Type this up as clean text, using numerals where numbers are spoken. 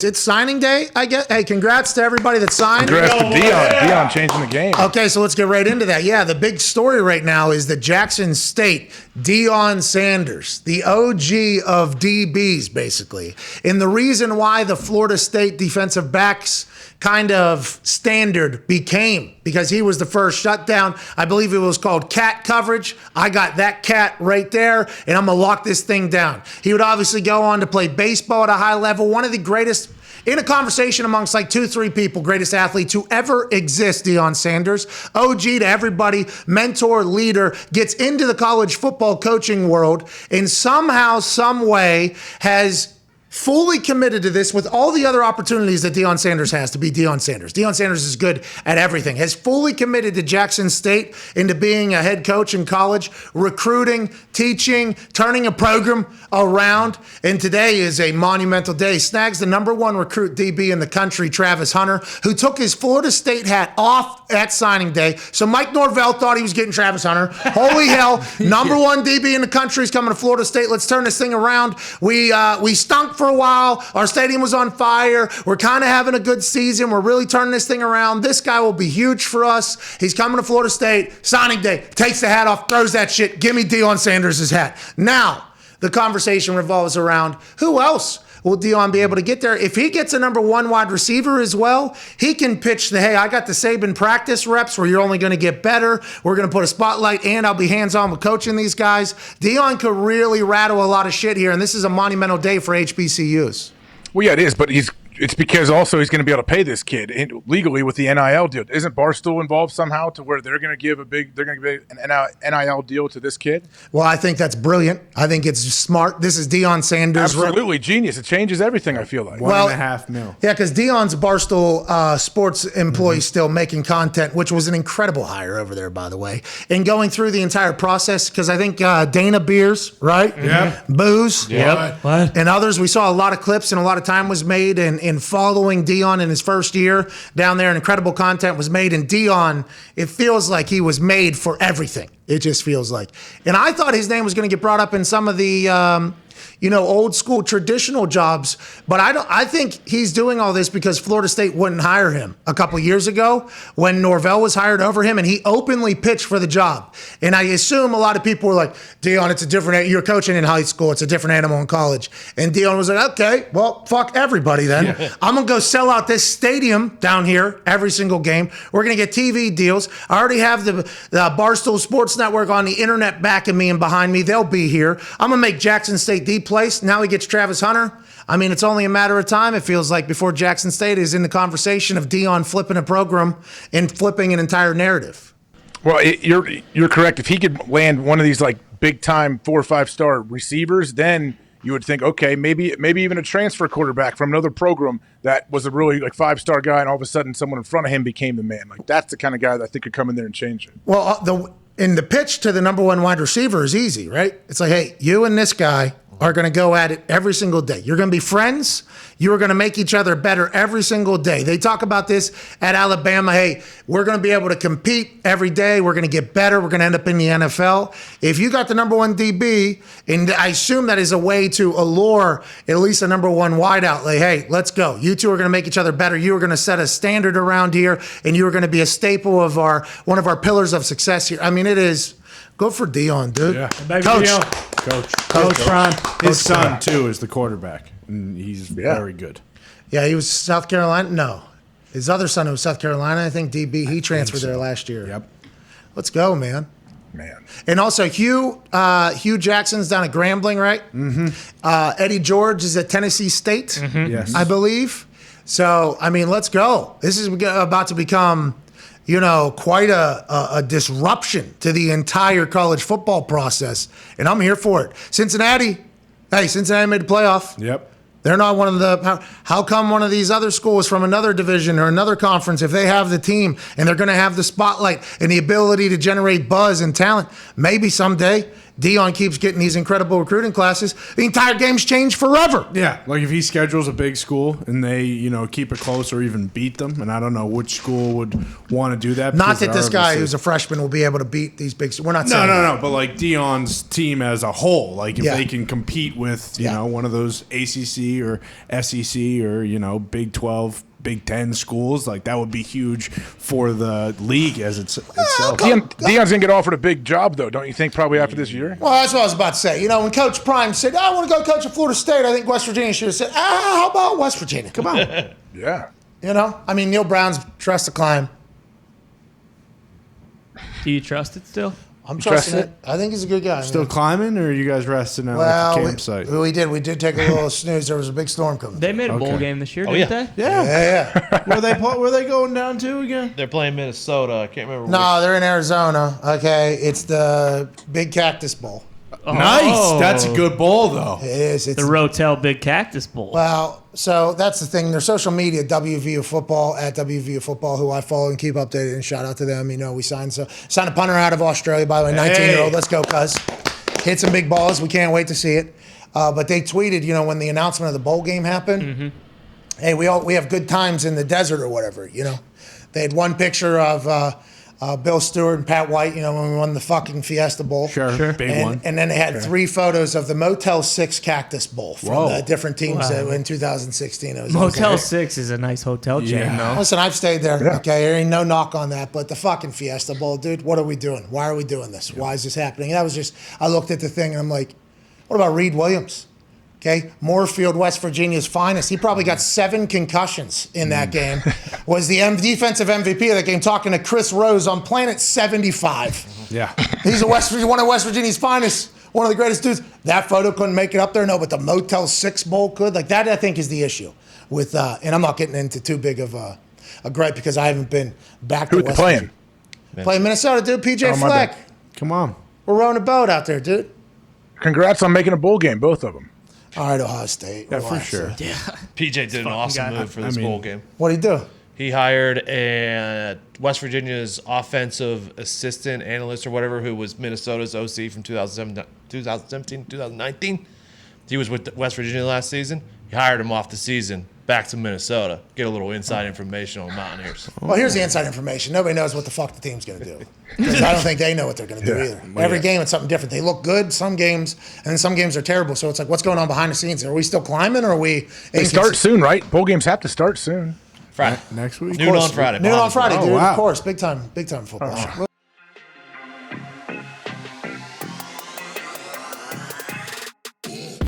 It's signing day, I guess. Hey, congrats to everybody that signed. Congrats to Deion. Deion changing the game. Okay, so let's get right into that. Yeah, the big story right now is that Jackson State, Deion Sanders, the OG of DBs, basically. And the reason why the Florida State defensive backs kind of standard became because he was the first shutdown. I believe it was called cat coverage. I got that cat right there, and I'm going to lock this thing down. He would obviously go on to play baseball at a high level. One of the greatest, in a conversation amongst like 2-3 people, greatest athlete to ever exist, Deion Sanders. OG to everybody, mentor, leader, gets into the college football coaching world, and somehow, some way has fully committed to this with all the other opportunities that Deion Sanders has to be Deion Sanders. Deion Sanders is good at everything. Has fully committed to Jackson State into being a head coach in college, recruiting, teaching, turning a program around. And today is a monumental day. Snags the #1 recruit DB in the country, Travis Hunter, who took his Florida State hat off at signing day. So Mike Norvell thought he was getting Travis Hunter. Holy hell, #1 DB in the country is coming to Florida State. Let's turn this thing around. We stunk for a while. Our stadium was on fire. We're kind of having a good season. We're really turning this thing around. This guy will be huge for us. He's coming to Florida State. Signing day. Takes the hat off, throws that shit. Give me Deion Sanders' hat. Now, the conversation revolves around who else will Deion be able to get there? If he gets a #1 wide receiver as well, he can pitch the, hey, I got the Saban practice reps where you're only going to get better. We're going to put a spotlight and I'll be hands-on with coaching these guys. Deion could really rattle a lot of shit here, and this is a monumental day for HBCUs. Well, yeah, it is, but it's because also he's going to be able to pay this kid legally with the NIL deal. Isn't Barstool involved somehow to where they're going to give an NIL deal to this kid? Well, I think that's brilliant. I think it's smart. This is Deion Sanders. Absolutely genius. It changes everything, I feel like. $1.5 million. Yeah, because Deion's Barstool sports employee still making content, which was an incredible hire over there, by the way. And going through the entire process, because I think Dana Beers, right? Yep. Booze. Yep. What? And others, we saw a lot of clips and a lot of time was made in following Deion in his first year down there. Incredible content was made. And Deion, it feels like he was made for everything. It just feels like. And I thought his name was going to get brought up in some of the old school traditional jobs, but I think he's doing all this because Florida State wouldn't hire him a couple years ago when Norvell was hired over him, and he openly pitched for the job. And I assume a lot of people were like, Deion, it's a different, you're coaching in high school, it's a different animal in college. And Deion was like, okay, well, fuck everybody then. Yeah. I'm gonna go sell out this stadium down here every single game. We're gonna get TV deals. I already have the Barstool Sports Network on the internet backing me and behind me. They'll be here. I'm gonna make Jackson State the place. Now he gets Travis Hunter. I mean, it's only a matter of time, it feels like, before Jackson State is in the conversation of Deion flipping a program and flipping an entire narrative. Well, you're correct. If he could land one of these like big time 4 or 5 star receivers, then you would think, okay, maybe even a transfer quarterback from another program that was a really like 5-star guy, and all of a sudden someone in front of him became the man. Like that's the kind of guy that I think could come in there and change it. Well, the pitch to the #1 wide receiver is easy, right? It's like, hey, you and this guy are going to go at it every single day. You're going to be friends. You are going to make each other better every single day. They talk about this at Alabama. Hey, we're going to be able to compete every day. We're going to get better. We're going to end up in the NFL. If you got the #1 DB, and I assume that is a way to allure at least a #1 wideout, like, hey, let's go. You two are going to make each other better. You are going to set a standard around here, and you are going to be a staple of one of our pillars of success here. I mean, it is. Go for Deion, dude. Yeah. Coach Ron. His son, too, is the quarterback. And he's very good. Yeah, he was South Carolina. No. His other son was South Carolina, I think, DB. He transferred there last year. Yep. Let's go, man. And also, Hugh Jackson's down at Grambling, right? Mm-hmm. Eddie George is at Tennessee State, Yes. I believe. So, I mean, let's go. This is about to become quite a disruption to the entire college football process, and I'm here for it. Cincinnati made the playoff. Yep. They're not one of the. How come one of these other schools from another division or another conference, if they have the team and they're going to have the spotlight and the ability to generate buzz and talent, maybe someday Deion keeps getting these incredible recruiting classes, the entire game's changed forever. Yeah, like if he schedules a big school and they, keep it close or even beat them, and I don't know which school would want to do that. Not that this guy who's a freshman will be able to beat these big. We're not saying no. But like Deion's team as a whole, like if Yeah. they can compete with one of those ACC or SEC or Big 12. Big Ten schools, like that would be huge for the league as itself. Deion's gonna get offered a big job, though, don't you think? Probably after this year. Well, that's what I was about to say. When Coach Prime said, "I want to go coach at Florida State," I think West Virginia should have said, "How about West Virginia? Come on." Yeah. Neil Brown's trust to climb. Do you trust it still? I'm trusting it. I think he's a good guy. Still climbing, or are you guys resting out at the campsite? We did. We did take a little snooze. There was a big storm coming. They made a bowl game this year, didn't they? Yeah. Where they going down to again? They're playing Minnesota. I can't remember. No, they're in Arizona. Okay, it's the Big Cactus Bowl. Nice. That's a good bowl, though. It is. It's The Rotel Big Cactus Bowl. Well, so that's the thing. Their social media, WVU Football, at WVU Football, who I follow and keep updated, and shout out to them. We signed a punter out of Australia, by the way, 19-year-old. Let's go, cuz. Hit some big balls. We can't wait to see it. But they tweeted, when the announcement of the bowl game happened, hey, we have good times in the desert or whatever, They had one picture of Bill Stewart and Pat White, when we won the fucking Fiesta Bowl. Sure. Big one. And then they had 3 photos of the Motel 6 Cactus Bowl from the different teams in 2016. It was Motel 6 is a nice hotel chain, though. Listen, I've stayed there. Yeah. Okay, there ain't no knock on that. But the fucking Fiesta Bowl, dude, what are we doing? Why are we doing this? Why is this happening? And that was just, I looked at the thing and I'm like, what about Reed Williams? Okay, Moorfield, West Virginia's finest. He probably got 7 concussions in that game. Was the defensive MVP of that game, talking to Chris Rose on Planet 75. Yeah. He's one of West Virginia's finest, one of the greatest dudes. That photo couldn't make it up there, no, but the Motel 6 Bowl could. Like that, I think, is the issue with. And I'm not getting into too big of a gripe because I haven't been back to Who's West playing? Virginia. Playing Minnesota, dude. PJ Fleck. Come on. We're rowing a boat out there, dude. Congrats on making a bowl game, both of them. All right, Ohio State. Yeah, for sure. Yeah. PJ did an awesome move for this bowl game. What'd he do? He hired a West Virginia's offensive assistant analyst or whatever, who was Minnesota's OC from 2017, 2019. He was with West Virginia last season. He hired him off the season back to Minnesota. Get a little inside information on Mountaineers. Well, here's the inside information. Nobody knows what the fuck the team's going to do. Because I don't think they know what they're going to do either. Every game it's something different. They look good some games, and then some games are terrible. So it's like, what's going on behind the scenes? Are we still climbing, or are we? They start soon, right? Bowl games have to start soon. Friday. Next week? Noon on Friday. Noon on Friday, dude. wow. Of course. Big time football.